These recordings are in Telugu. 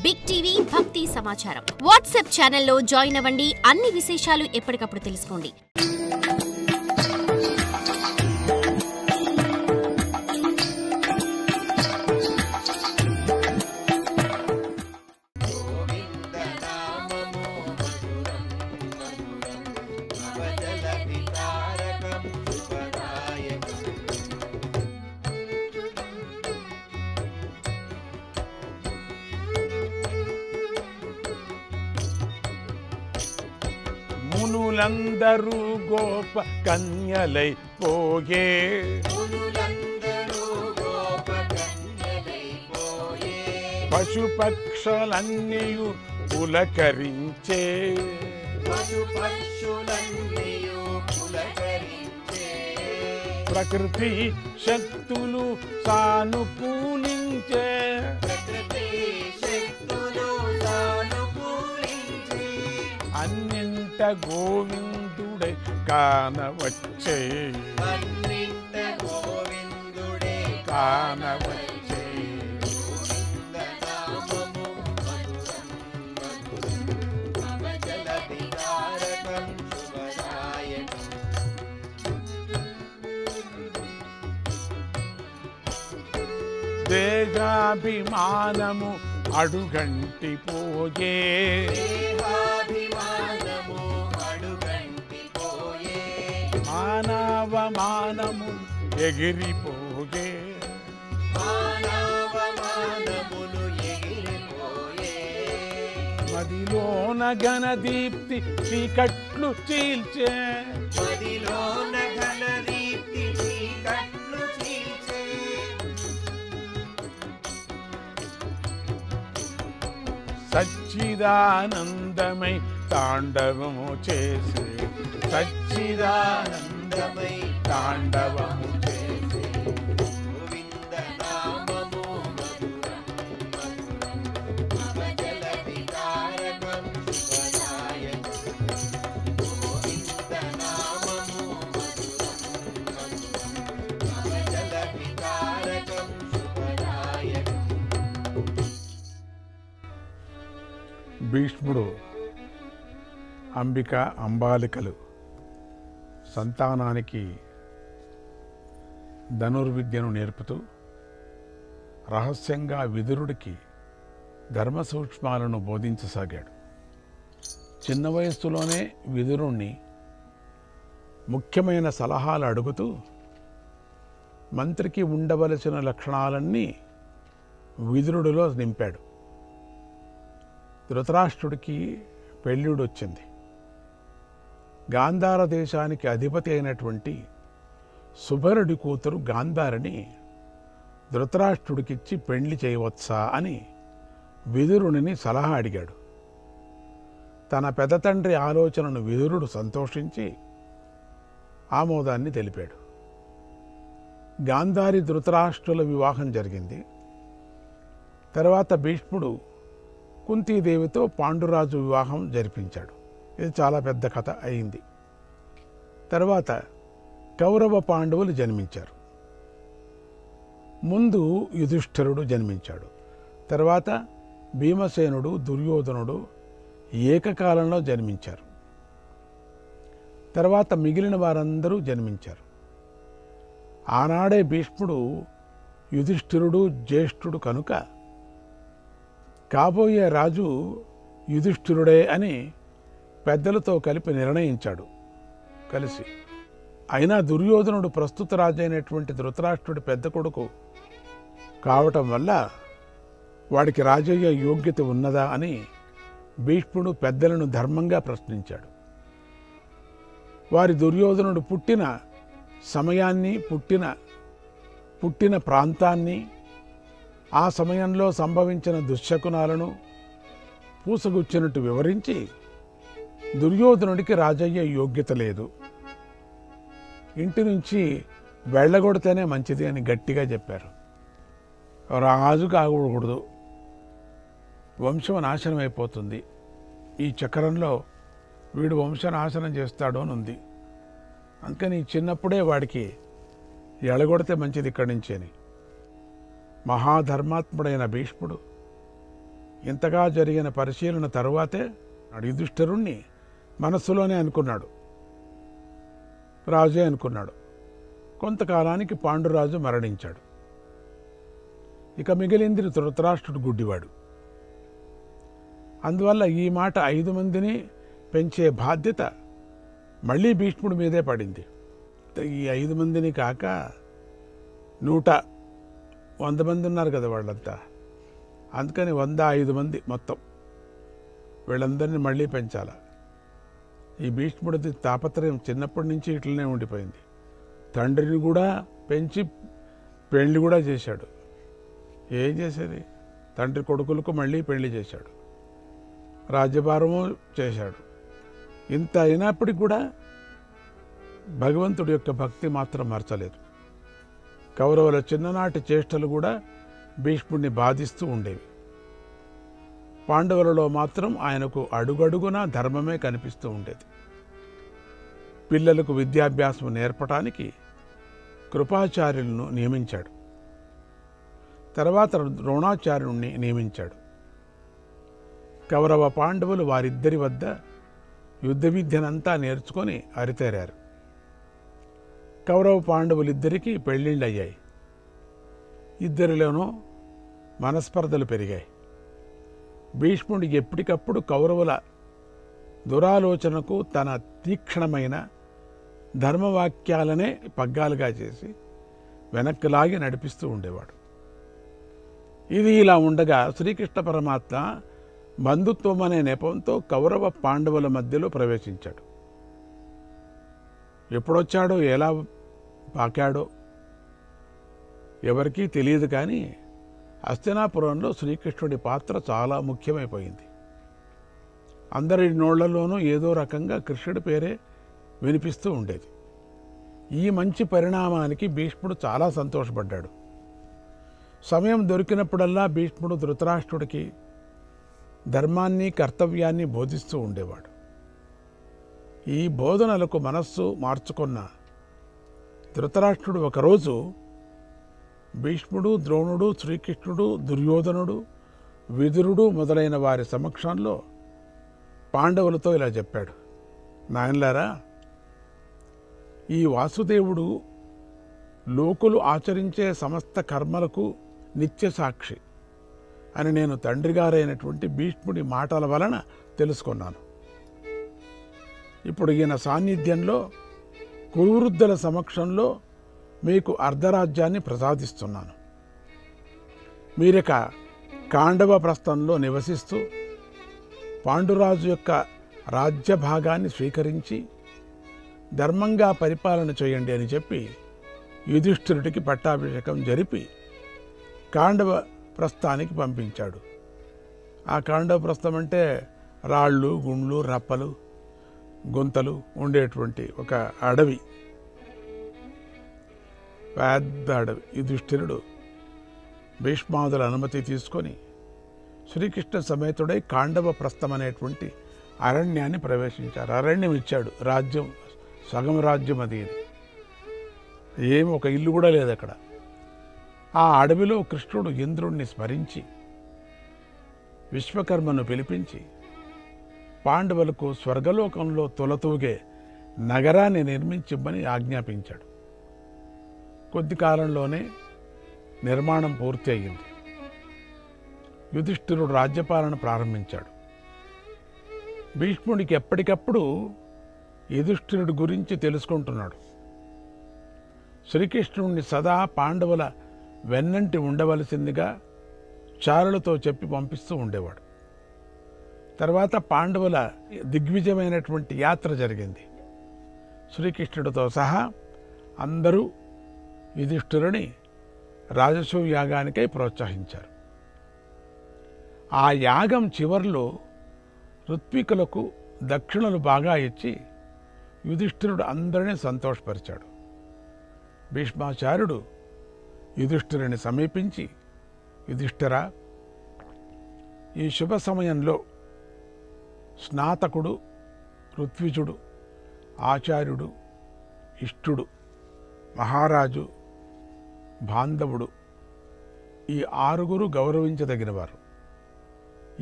బిగ్ టీవీ భక్తి సమాచారం వాట్సాప్ ఛానల్లో జాయిన్ అవ్వండి. అన్ని విశేషాలు ఎప్పటికప్పుడు తెలుసుకోండి. మునులందరూ గోప కన్యలై పోయే పశుపక్షులన్నీయు పులకరించే ప్రకృతి శక్తులు సానుకూలించే అన్నింట గోవిందుడే కానవచ్చే కానవచ్చే దేశాభిమానము అడుగంటి పోయే మానవమానము ఎగిరిపోయే మదిలోన ఘనదీప్తి చీకట్లు చీల్చే సచ్చిదానందమై తాండవము చేసే సచ్చిదానందమై తాండవము చేసే భీష్ముడు అంబిక అంబాలికలు సంతానానికి ధనుర్విద్యను నేర్పుతూ రహస్యంగా విదురుడికి ధర్మ సూక్ష్మాలను బోధించసాగాడు. చిన్న వయస్సులోనే విదురుణ్ణి ముఖ్యమైన సలహాలు అడుగుతూ మంత్రికి ఉండవలసిన లక్షణాలన్నీ విదురుడిలో నింపాడు. ధృతరాష్ట్రుడికి పెళ్ళిడొచ్చింది. గాంధార దేశానికి అధిపతి అయినటువంటి సుభరుడి కూతురు గాంధారిని ధృతరాష్ట్రుడికిచ్చి పెళ్లి చేయవచ్చా అని విదురుని సలహా అడిగాడు. తన పెద్ద తండ్రి ఆలోచనను విదురుడు సంతోషించి ఆమోదాన్ని తెలిపాడు. గాంధారి ధృతరాష్ట్రుల వివాహం జరిగింది. తర్వాత భీష్ముడు కుంతీదేవితో పాండురాజు వివాహం జరిపించాడు. ఇది చాలా పెద్ద కథ అయింది. తర్వాత కౌరవ పాండవులు జన్మించారు. ముందు యుధిష్ఠిరుడు జన్మించాడు. తర్వాత భీమసేనుడు, దుర్యోధనుడు ఏకకాలంలో జన్మించారు. తర్వాత మిగిలిన వారందరూ జన్మించారు. ఆనాడే భీష్ముడు యుధిష్ఠిరుడు జ్యేష్ఠుడు కనుక కాబోయే రాజు యుధిష్ఠిరుడే అని పెద్దలతో కలిపి నిర్ణయించాడు. కలిసి అయినా దుర్యోధనుడు ప్రస్తుత రాజు అయినటువంటి ధృతరాష్ట్రుడి పెద్ద కొడుకు కావటం వల్ల వాడికి రాజయ్య యోగ్యత ఉన్నదా అని భీష్ముడు పెద్దలను ధర్మంగా ప్రశ్నించాడు. వారి దుర్యోధనుడు పుట్టిన సమయాన్ని, పుట్టిన ప్రాంతాన్ని, ఆ సమయంలో సంభవించిన దుశ్శకునాలను పూసగుచ్చినట్టు వివరించి దుర్యోధనుడికి రాజయ్య యోగ్యత లేదు, ఇంటి నుంచి వెళ్ళగొడితేనే మంచిది అని గట్టిగా చెప్పారు. రాజు కాకూడదు, వంశం నాశనం అయిపోతుంది, ఈ చక్రంలో వీడు వంశనాశనం చేస్తాడు అని ఉంది. అందుకని చిన్నప్పుడే వాడికి ఎలగొడితే మంచిది ఇక్కడి నుంచి అని మహాధర్మాత్ముడైన భీష్ముడు ఇంతగా జరిగిన పరిశీలన తరువాతే యుధిష్ఠిరుణ్ణి మనస్సులోనే అనుకున్నాడు, రాజే అనుకున్నాడు. కొంతకాలానికి పాండురాజు మరణించాడు. ఇక మిగిలింది ధృతరాష్ట్రుడు గుడ్డివాడు. అందువల్ల ఈ మాట 5 మందిని పెంచే బాధ్యత మళ్ళీ భీష్ముడి మీదే పడింది. ఈ 5 మందిని కాక 100 మంది ఉన్నారు కదా వాళ్ళంతా. అందుకని 105 మంది మొత్తం వీళ్ళందరినీ మళ్ళీ పెంచాల. ఈ భీష్ముడిది తాపత్రయం చిన్నప్పటి నుంచి ఇట్లనే ఉండిపోయింది. తండ్రిని కూడా పెంచి పెళ్లి కూడా చేశాడు. ఏం చేసేది? తండ్రి కొడుకులకు మళ్ళీ పెళ్లి చేశాడు, రాజ్యభారము చేశాడు. ఇంత అయినప్పటికీ కూడా భగవంతుడి యొక్క భక్తి మాత్రం మరచలేదు. కౌరవుల చిన్ననాటి చేష్టలు కూడా భీష్ముడిని బాధిస్తూ ఉండేవి. పాండవులలో మాత్రం ఆయనకు అడుగడుగునా ధర్మమే కనిపిస్తూ ఉండేది. పిల్లలకు విద్యాభ్యాసం నేర్పటానికి కృపాచార్యులను నియమించాడు. తర్వాత ద్రోణాచార్యుణ్ణి నియమించాడు. కౌరవ పాండవులు వారిద్దరి వద్ద యుద్ధ విద్యనంతా నేర్చుకొని అరితేరారు. కౌరవ పాండవులిద్దరికీ పెళ్ళిళ్ళయ్యాయి. ఇద్దరిలోనూ మనస్పర్ధలు పెరిగాయి. భీష్ముడికి ఎప్పటికప్పుడు కౌరవుల దురాలోచనకు తన తీక్షణమైన ధర్మవాక్యాలనే పగ్గాలుగా చేసి వెనక్కి లాగి నడిపిస్తూ ఉండేవాడు. ఇది ఇలా ఉండగా శ్రీకృష్ణ పరమాత్మ బంధుత్వం అనే నెపంతో కౌరవ పాండవుల మధ్యలో ప్రవేశించాడు. ఎప్పుడొచ్చాడో ఎలా పాకాడో ఎవరికీ తెలియదు. కానీ హస్తినాపురంలో శ్రీకృష్ణుడి పాత్ర చాలా ముఖ్యమైపోయింది. అందరి నోళ్లలోనూ ఏదో రకంగా కృష్ణుడి పేరే వినిపిస్తూ ఉండేది. ఈ మంచి పరిణామానికి భీష్ముడు చాలా సంతోషపడ్డాడు. సమయం దొరికినప్పుడల్లా భీష్ముడు ధృతరాష్ట్రుడికి ధర్మాన్ని కర్తవ్యాన్ని బోధిస్తూ ఉండేవాడు. ఈ బోధనలకు మనస్సు మార్చుకున్న ధృతరాష్ట్రుడు ఒకరోజు భీష్ముడు, ద్రోణుడు, శ్రీకృష్ణుడు, దుర్యోధనుడు, విదురుడు మొదలైన వారి సమక్షంలో పాండవులతో ఇలా చెప్పాడు: నాయనలారా, ఈ వాసుదేవుడు లోకులు ఆచరించే సమస్త కర్మలకు నిత్య సాక్షి అని నేను తండ్రి గారైనటువంటి భీష్ముడి మాటల వలన తెలుసుకున్నాను. ఇప్పుడు ఈయన సాన్నిధ్యంలో కురువృద్ధుల సమక్షంలో మీకు అర్ధరాజ్యాన్ని ప్రసాదిస్తున్నాను. మీరిక కాండవ ప్రస్థంలో నివసిస్తూ పాండురాజు యొక్క రాజ్య భాగాన్ని స్వీకరించి ధర్మంగా పరిపాలన చేయండి అని చెప్పి యుధిష్ఠిరుడికి పట్టాభిషేకం జరిపి కాండవ ప్రస్థానికి పంపించాడు. ఆ కాండవ ప్రస్థం అంటే రాళ్ళు, గుండ్లు, రప్పలు, గుంతలు ఉండేటువంటి ఒక అడవి, పెద్ద అడవి. యుధిష్ఠిరుడు భీష్మాదుల అనుమతి తీసుకొని శ్రీకృష్ణ సమేతుడై కాండవ ప్రస్థం అనేటువంటి అరణ్యాన్ని ప్రవేశించారు. అరణ్యం ఇచ్చాడు, రాజ్యం, సగం రాజ్యం అది. ఏమి ఒక ఇల్లు కూడా లేదు అక్కడ. ఆ అడవిలో కృష్ణుడు ఇంద్రుణ్ణి స్మరించి విశ్వకర్మను పిలిపించి పాండవులకు స్వర్గలోకంలో తొలతూగే నగరాన్ని నిర్మించమని ఆజ్ఞాపించాడు. కొద్ది కాలంలోనే నిర్మాణం పూర్తి అయ్యింది. యుధిష్ఠిరుడు రాజ్యపాలన ప్రారంభించాడు. భీష్ముడికి ఎప్పటికప్పుడు యుధిష్ఠిరుడి గురించి తెలుసుకుంటున్నాడు. శ్రీకృష్ణుడిని సదా పాండవుల వెన్నంటి ఉండవలసిందిగా చారులతో చెప్పి పంపిస్తూ ఉండేవాడు. తర్వాత పాండవుల దిగ్విజయమైనటువంటి యాత్ర జరిగింది. శ్రీకృష్ణుడితో సహా అందరూ యుధిష్ఠిరుని రాజసూయ యాగానికై ప్రోత్సహించారు. ఆ యాగం చివర్లో ఋత్వికులకు దక్షిణలు బాగా ఇచ్చి యుధిష్ఠిరుడు అందరినీ సంతోషపరిచాడు. భీష్మాచార్యుడు యుధిష్ఠిరుని సమీపించి, యుధిష్ఠిరా, ఈ శుభ సమయంలో స్నాతకుడు, ఋత్విజుడు, ఆచార్యుడు, ఇష్టుడు, మహారాజు, బాంధవుడు, ఈ 6 గౌరవించదగినవారు.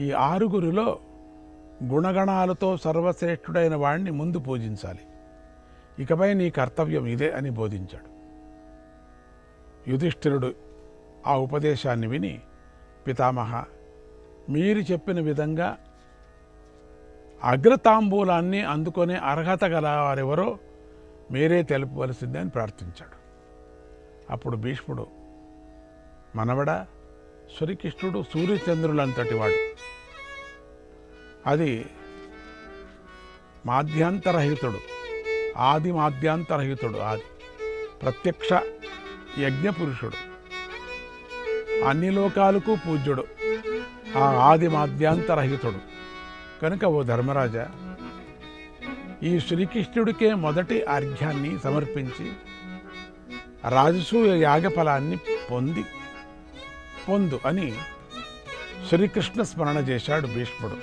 ఈ 6గురిలో గుణగణాలతో సర్వశ్రేష్ఠుడైన వాడిని ముందు పూజించాలి, ఇకపై నీ కర్తవ్యం ఇదే అని బోధించాడు. యుధిష్ఠిరుడు ఆ ఉపదేశాన్ని విని, పితామహ, మీరు చెప్పిన విధంగా అగ్రతాంబూలాన్ని అందుకునే అర్హత గల వారెవరో మీరే తెలుపవలసిందే అని ప్రార్థించాడు. అప్పుడు భీష్ముడు, మనవడా, శ్రీకృష్ణుడు సూర్యచంద్రులంతటి వాడు, అది మాధ్యాంతరహితుడు, ఆది మాధ్యాంతరహితుడు, ఆది ప్రత్యక్ష యజ్ఞపురుషుడు, అన్ని లోకాలకు పూజ్యుడు, ఆ ఆది మాధ్యాంతరహితుడు. కనుక ఓ ధర్మరాజా, ఈ శ్రీకృష్ణుడికే మొదటి అర్ఘ్యాన్ని సమర్పించి రాజసూయ యాగఫలాన్ని పొందు అని శ్రీకృష్ణ స్మరణ చేశాడు భీష్ముడు.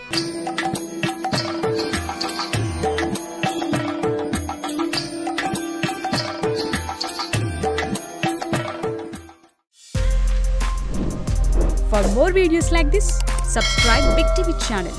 For more videos like this, subscribe Big TV channel.